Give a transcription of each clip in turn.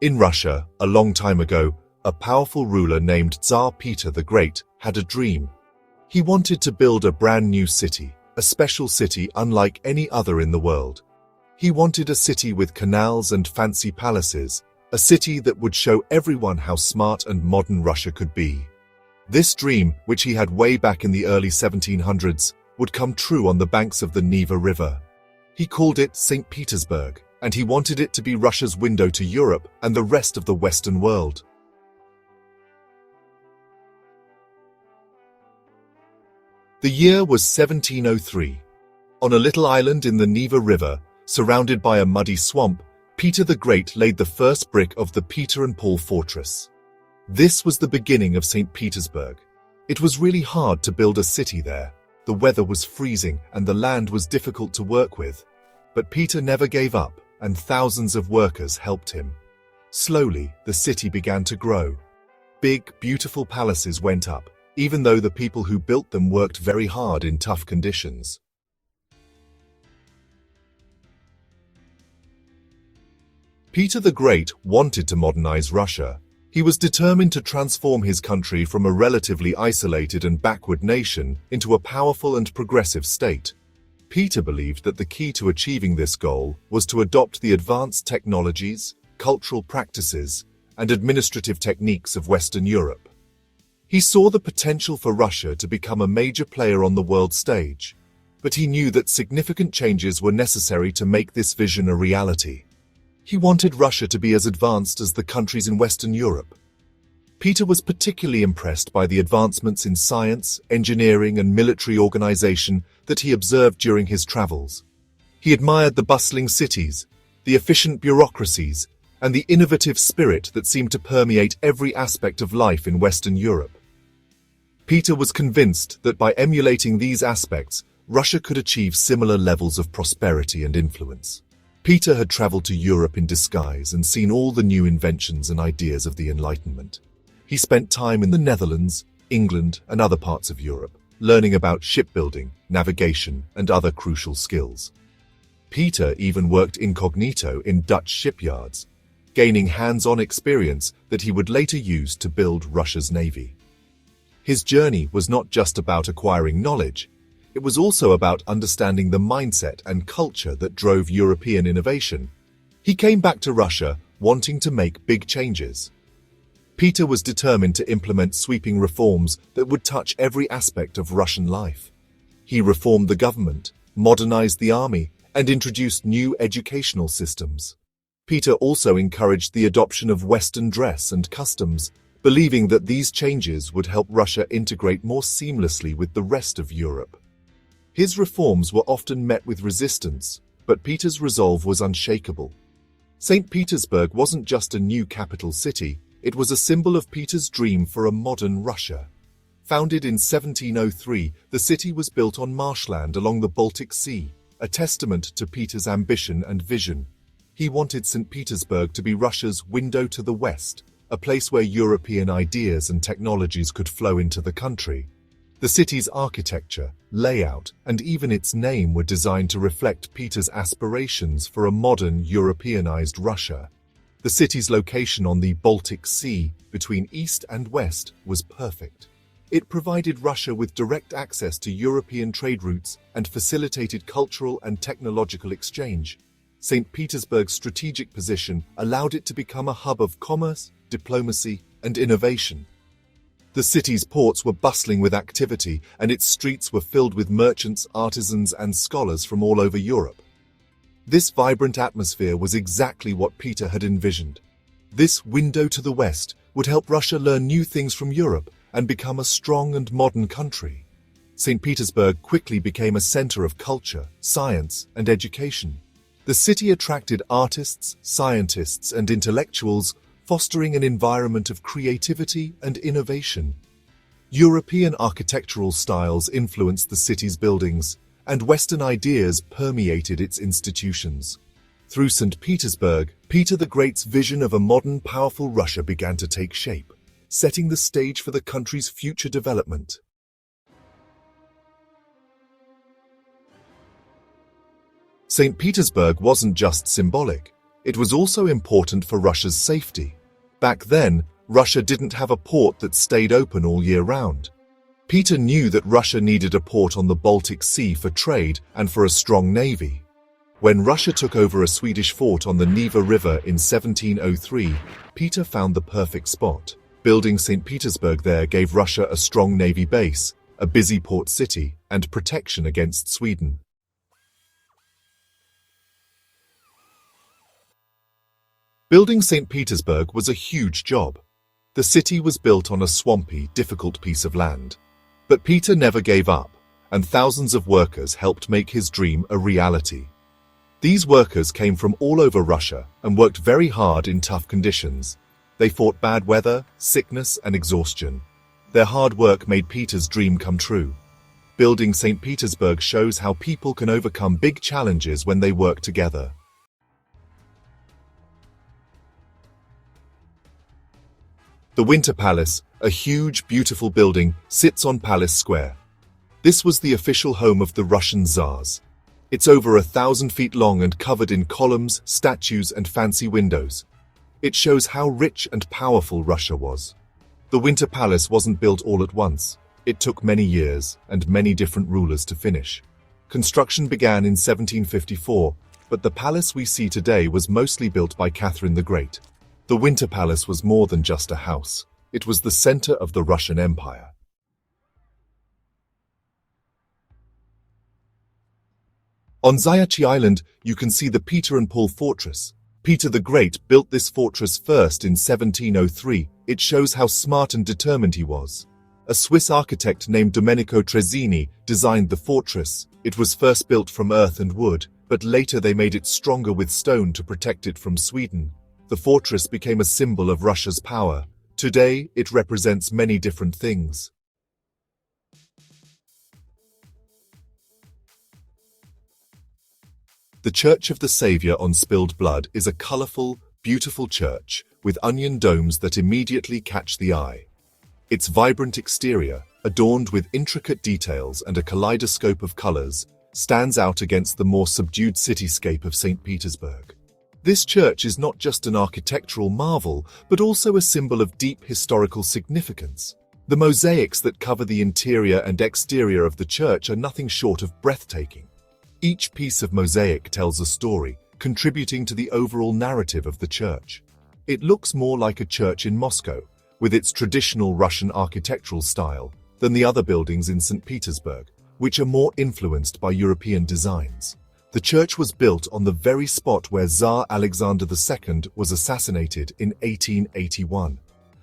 In Russia, a long time ago, a powerful ruler named Tsar Peter the Great had a dream. He wanted to build a brand new city, a special city unlike any other in the world. He wanted a city with canals and fancy palaces, a city that would show everyone how smart and modern Russia could be. This dream, which he had way back in the early 1700s, would come true on the banks of the Neva River. He called it St. Petersburg, and he wanted it to be Russia's window to Europe and the rest of the Western world. The year was 1703. On a little island in the Neva River, surrounded by a muddy swamp, Peter the Great laid the first brick of the Peter and Paul fortress. This was the beginning of St. Petersburg. It was really hard to build a city there. The weather was freezing and the land was difficult to work with. But Peter never gave up, and thousands of workers helped him. Slowly, the city began to grow. Big, beautiful palaces went up, even though the people who built them worked very hard in tough conditions. Peter the Great wanted to modernize Russia. He was determined to transform his country from a relatively isolated and backward nation into a powerful and progressive state. Peter believed that the key to achieving this goal was to adopt the advanced technologies, cultural practices, and administrative techniques of Western Europe. He saw the potential for Russia to become a major player on the world stage, but he knew that significant changes were necessary to make this vision a reality. He wanted Russia to be as advanced as the countries in Western Europe. Peter was particularly impressed by the advancements in science, engineering, and military organization that he observed during his travels. He admired the bustling cities, the efficient bureaucracies, and the innovative spirit that seemed to permeate every aspect of life in Western Europe. Peter was convinced that by emulating these aspects, Russia could achieve similar levels of prosperity and influence. Peter had traveled to Europe in disguise and seen all the new inventions and ideas of the Enlightenment. He spent time in the Netherlands, England, and other parts of Europe, learning about shipbuilding, navigation, and other crucial skills. Peter even worked incognito in Dutch shipyards, gaining hands-on experience that he would later use to build Russia's navy. His journey was not just about acquiring knowledge. It was also about understanding the mindset and culture that drove European innovation. He came back to Russia wanting to make big changes. Peter was determined to implement sweeping reforms that would touch every aspect of Russian life. He reformed the government, modernized the army, and introduced new educational systems. Peter also encouraged the adoption of Western dress and customs, believing that these changes would help Russia integrate more seamlessly with the rest of Europe. His reforms were often met with resistance, but Peter's resolve was unshakable. St. Petersburg wasn't just a new capital city, it was a symbol of Peter's dream for a modern Russia. Founded in 1703, the city was built on marshland along the Baltic Sea, a testament to Peter's ambition and vision. He wanted St. Petersburg to be Russia's window to the West, a place where European ideas and technologies could flow into the country. The city's architecture, layout, and even its name were designed to reflect Peter's aspirations for a modern, Europeanized Russia. The city's location on the Baltic Sea, between east and west, was perfect. It provided Russia with direct access to European trade routes and facilitated cultural and technological exchange. St. Petersburg's strategic position allowed it to become a hub of commerce, diplomacy, and innovation. The city's ports were bustling with activity, and its streets were filled with merchants, artisans, and scholars from all over Europe. This vibrant atmosphere was exactly what Peter had envisioned. This window to the West would help Russia learn new things from Europe and become a strong and modern country. St. Petersburg quickly became a center of culture, science, and education. The city attracted artists, scientists, and intellectuals, fostering an environment of creativity and innovation. European architectural styles influenced the city's buildings, and Western ideas permeated its institutions. Through St. Petersburg, Peter the Great's vision of a modern, powerful Russia began to take shape, setting the stage for the country's future development. St. Petersburg wasn't just symbolic. It was also important for Russia's safety. Back then, Russia didn't have a port that stayed open all year round. Peter knew that Russia needed a port on the Baltic Sea for trade and for a strong navy. When Russia took over a Swedish fort on the Neva River in 1703, Peter found the perfect spot. Building St. Petersburg there gave Russia a strong navy base, a busy port city, and protection against Sweden. Building St. Petersburg was a huge job. The city was built on a swampy, difficult piece of land. But Peter never gave up, and thousands of workers helped make his dream a reality. These workers came from all over Russia and worked very hard in tough conditions. They fought bad weather, sickness, and exhaustion. Their hard work made Peter's dream come true. Building St. Petersburg shows how people can overcome big challenges when they work together. The Winter Palace, a huge, beautiful building, sits on Palace Square. This was the official home of the Russian Tsars. It's over 1,000 feet long and covered in columns, statues, and fancy windows. It shows how rich and powerful Russia was. The Winter Palace wasn't built all at once. It took many years and many different rulers to finish. Construction began in 1754, but the palace we see today was mostly built by Catherine the Great. The Winter Palace was more than just a house. It was the center of the Russian Empire. On Zayachy Island, you can see the Peter and Paul Fortress. Peter the Great built this fortress first in 1703. It shows how smart and determined he was. A Swiss architect named Domenico Trezzini designed the fortress. It was first built from earth and wood, but later they made it stronger with stone to protect it from Sweden. The fortress became a symbol of Russia's power. Today, it represents many different things. The Church of the Savior on Spilled Blood is a colorful, beautiful church with onion domes that immediately catch the eye. Its vibrant exterior, adorned with intricate details and a kaleidoscope of colors, stands out against the more subdued cityscape of St. Petersburg. This church is not just an architectural marvel, but also a symbol of deep historical significance. The mosaics that cover the interior and exterior of the church are nothing short of breathtaking. Each piece of mosaic tells a story, contributing to the overall narrative of the church. It looks more like a church in Moscow, with its traditional Russian architectural style, than the other buildings in St. Petersburg, which are more influenced by European designs. The church was built on the very spot where Tsar Alexander II was assassinated in 1881.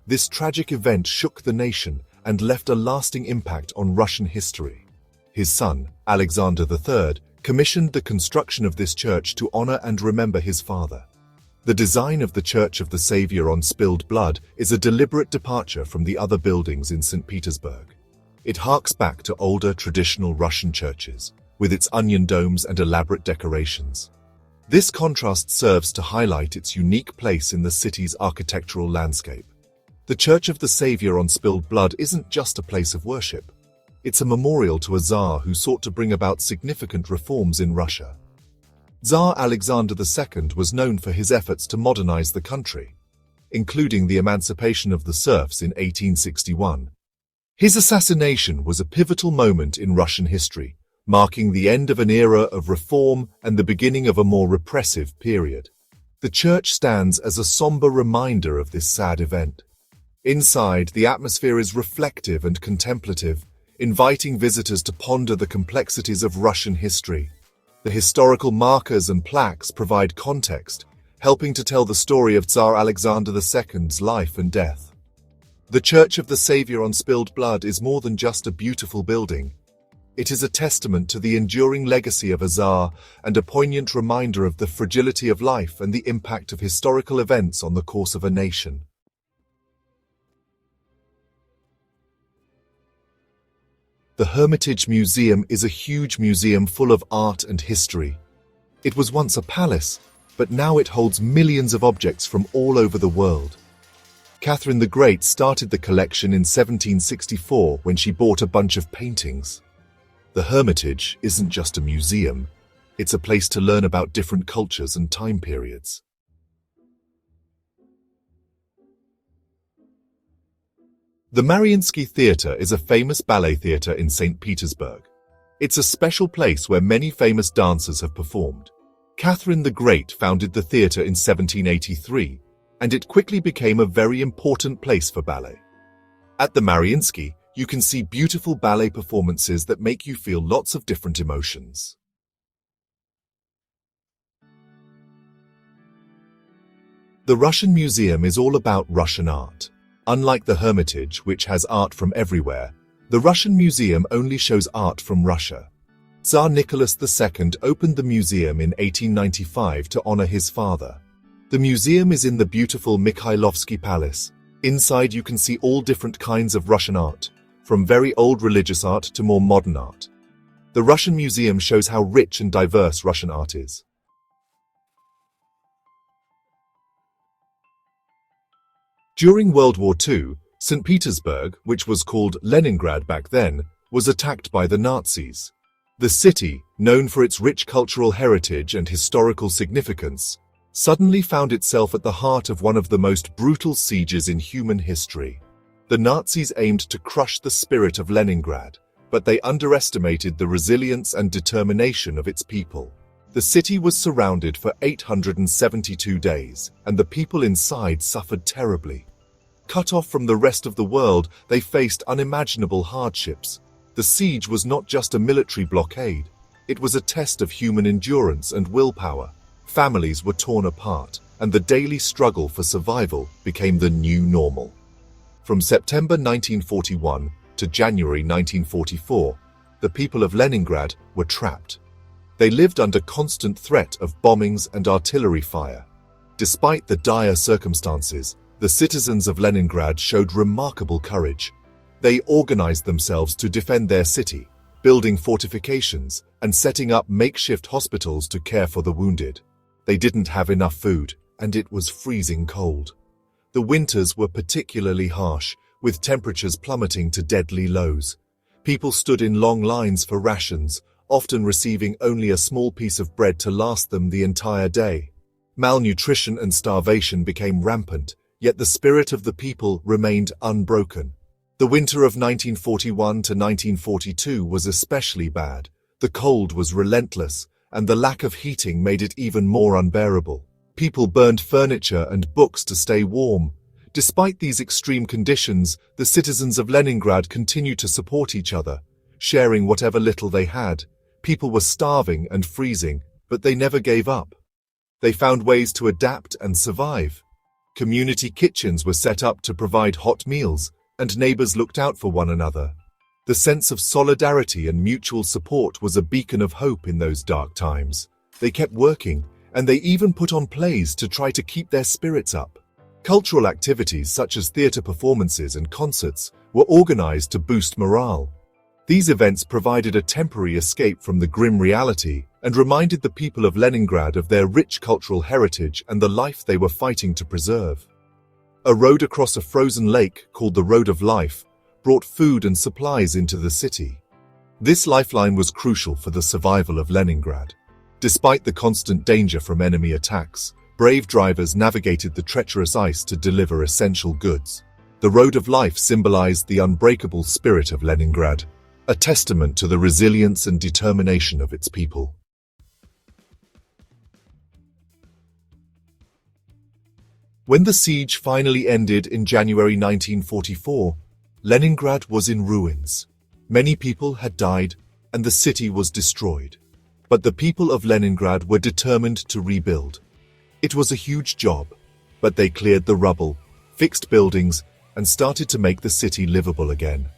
This tragic event shook the nation and left a lasting impact on Russian history. His son, Alexander III, commissioned the construction of this church to honor and remember his father. The design of the Church of the Savior on Spilled Blood is a deliberate departure from the other buildings in St. Petersburg. It harks back to older traditional Russian churches, with its onion domes and elaborate decorations. This contrast serves to highlight its unique place in the city's architectural landscape. The Church of the Savior on Spilled Blood isn't just a place of worship. It's a memorial to a Tsar who sought to bring about significant reforms in Russia. Tsar Alexander II was known for his efforts to modernize the country, including the emancipation of the serfs in 1861. His assassination was a pivotal moment in Russian history, marking the end of an era of reform and the beginning of a more repressive period. The church stands as a somber reminder of this sad event. Inside, the atmosphere is reflective and contemplative, inviting visitors to ponder the complexities of Russian history. The historical markers and plaques provide context, helping to tell the story of Tsar Alexander II's life and death. The Church of the Savior on Spilled Blood is more than just a beautiful building. It is a testament to the enduring legacy of a Tsar and a poignant reminder of the fragility of life and the impact of historical events on the course of a nation. The Hermitage Museum is a huge museum full of art and history. It was once a palace, but now it holds millions of objects from all over the world. Catherine the Great started the collection in 1764 when she bought a bunch of paintings. The Hermitage isn't just a museum, it's a place to learn about different cultures and time periods. The Mariinsky Theatre is a famous ballet theatre in St. Petersburg. It's a special place where many famous dancers have performed. Catherine the Great founded the theatre in 1783, and it quickly became a very important place for ballet. At the Mariinsky, you can see beautiful ballet performances that make you feel lots of different emotions. The Russian Museum is all about Russian art. Unlike the Hermitage, which has art from everywhere, the Russian Museum only shows art from Russia. Tsar Nicholas II opened the museum in 1895 to honor his father. The museum is in the beautiful Mikhailovsky Palace. Inside you can see all different kinds of Russian art, from very old religious art to more modern art. The Russian Museum shows how rich and diverse Russian art is. During World War II, St. Petersburg, which was called Leningrad back then, was attacked by the Nazis. The city, known for its rich cultural heritage and historical significance, suddenly found itself at the heart of one of the most brutal sieges in human history. The Nazis aimed to crush the spirit of Leningrad, but they underestimated the resilience and determination of its people. The city was surrounded for 872 days, and the people inside suffered terribly. Cut off from the rest of the world, they faced unimaginable hardships. The siege was not just a military blockade. It was a test of human endurance and willpower. Families were torn apart, and the daily struggle for survival became the new normal. From September 1941 to January 1944, the people of Leningrad were trapped. They lived under constant threat of bombings and artillery fire. Despite the dire circumstances, the citizens of Leningrad showed remarkable courage. They organized themselves to defend their city, building fortifications and setting up makeshift hospitals to care for the wounded. They didn't have enough food, and it was freezing cold. The winters were particularly harsh, with temperatures plummeting to deadly lows. People stood in long lines for rations, often receiving only a small piece of bread to last them the entire day. Malnutrition and starvation became rampant, yet the spirit of the people remained unbroken. The winter of 1941 to 1942 was especially bad. The cold was relentless, and the lack of heating made it even more unbearable. People burned furniture and books to stay warm. Despite these extreme conditions, the citizens of Leningrad continued to support each other, sharing whatever little they had. People were starving and freezing, but they never gave up. They found ways to adapt and survive. Community kitchens were set up to provide hot meals, and neighbors looked out for one another. The sense of solidarity and mutual support was a beacon of hope in those dark times. They kept working, and they even put on plays to try to keep their spirits up. Cultural activities such as theater performances and concerts were organized to boost morale. These events provided a temporary escape from the grim reality and reminded the people of Leningrad of their rich cultural heritage and the life they were fighting to preserve. A road across a frozen lake, called the Road of Life, brought food and supplies into the city. This lifeline was crucial for the survival of Leningrad. Despite the constant danger from enemy attacks, brave drivers navigated the treacherous ice to deliver essential goods. The Road of Life symbolized the unbreakable spirit of Leningrad, a testament to the resilience and determination of its people. When the siege finally ended in January 1944, Leningrad was in ruins. Many people had died, and the city was destroyed. But the people of Leningrad were determined to rebuild. It was a huge job, but they cleared the rubble, fixed buildings, and started to make the city livable again.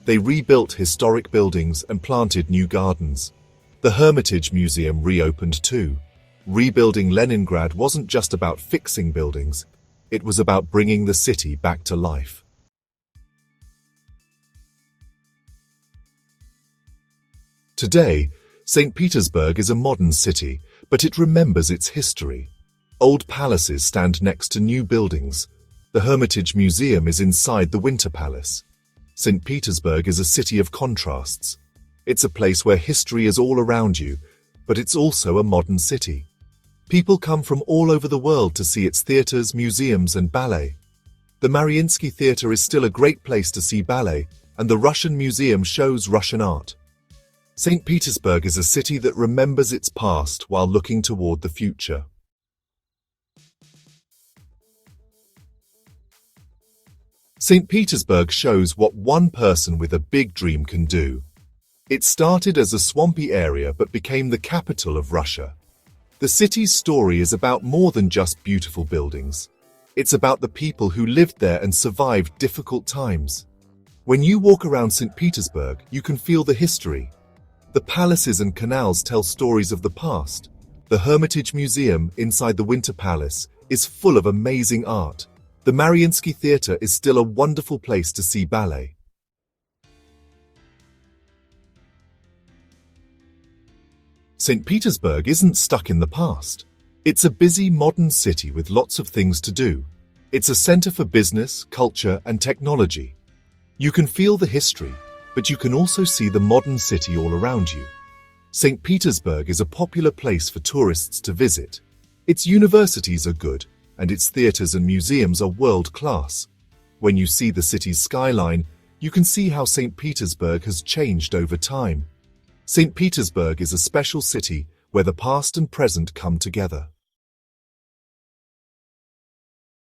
They rebuilt historic buildings and planted new gardens. The Hermitage Museum reopened too. Rebuilding Leningrad wasn't just about fixing buildings, it was about bringing the city back to life. Today, St. Petersburg is a modern city, but it remembers its history. Old palaces stand next to new buildings. The Hermitage Museum is inside the Winter Palace. St. Petersburg is a city of contrasts. It's a place where history is all around you, but it's also a modern city. People come from all over the world to see its theaters, museums, and ballet. The Mariinsky Theatre is still a great place to see ballet, and the Russian Museum shows Russian art. St. Petersburg is a city that remembers its past while looking toward the future. St. Petersburg shows what one person with a big dream can do. It started as a swampy area but became the capital of Russia. The city's story is about more than just beautiful buildings. It's about the people who lived there and survived difficult times. When you walk around St. Petersburg, you can feel the history. The palaces and canals tell stories of the past. The Hermitage Museum inside the Winter Palace is full of amazing art. The Mariinsky Theatre is still a wonderful place to see ballet. St. Petersburg isn't stuck in the past. It's a busy modern city with lots of things to do. It's a center for business, culture, and technology. You can feel the history, but you can also see the modern city all around you. St. Petersburg is a popular place for tourists to visit. Its universities are good, and its theaters and museums are world-class. When you see the city's skyline, you can see how St. Petersburg has changed over time. St. Petersburg is a special city where the past and present come together.